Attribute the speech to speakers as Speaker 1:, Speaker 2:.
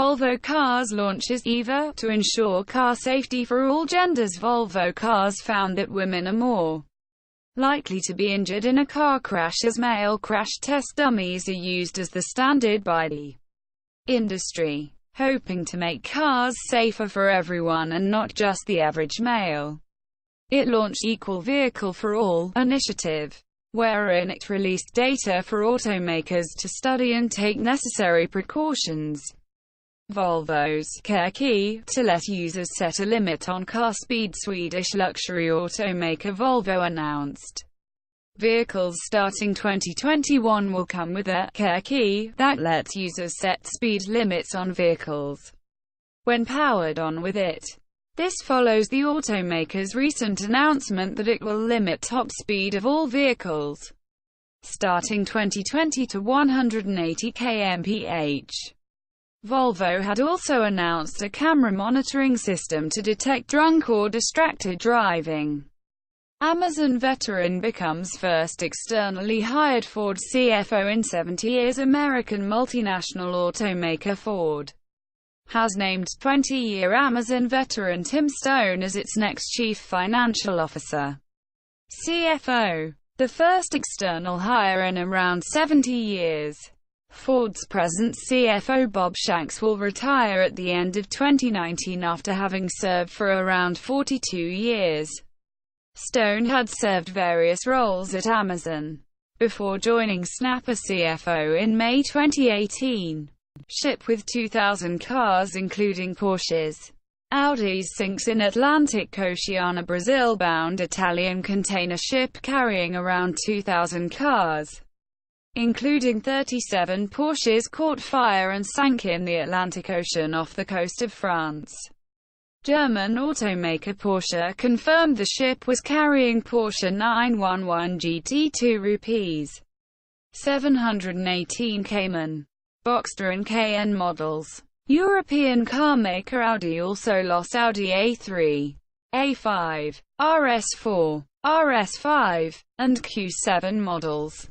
Speaker 1: Volvo Cars launches EVA to ensure car safety for all genders. Volvo Cars found that women are more likely to be injured in a car crash as male crash test dummies are used as the standard by the industry, hoping to make cars safer for everyone and not just the average male. It launched Equal Vehicle for All initiative, wherein it released data for automakers to study and take necessary precautions. Volvo's Care Key to let users set a limit on car speed. Swedish luxury automaker Volvo announced vehicles starting 2021 will come with a Care Key that lets users set speed limits on vehicles when powered on with it. This follows the automaker's recent announcement that it will limit top speed of all vehicles starting 2020 to 180 kmph. Volvo had also announced a camera monitoring system to detect drunk or distracted driving. Amazon veteran becomes first externally hired Ford CFO in 70 years. American multinational automaker Ford has named 20-year Amazon veteran Tim Stone as its next chief financial officer. CFO, the first external hire in around 70 years. Ford's present CFO Bob Shanks will retire at the end of 2019 after having served for around 42 years. Stone had served various roles at Amazon before joining Snap as CFO in May 2018. Ship with 2,000 cars including Porsches, Audis sinks in Atlantic Ocean. A Brazil-bound Italian container ship carrying around 2,000 cars, including 37 Porsches, caught fire and sank in the Atlantic Ocean off the coast of France. German automaker Porsche confirmed the ship was carrying Porsche 911 GT2 Rs. 718 Cayman, Boxster and Cayenne models. European carmaker Audi also lost Audi A3, A5, RS4, RS5, and Q7 models.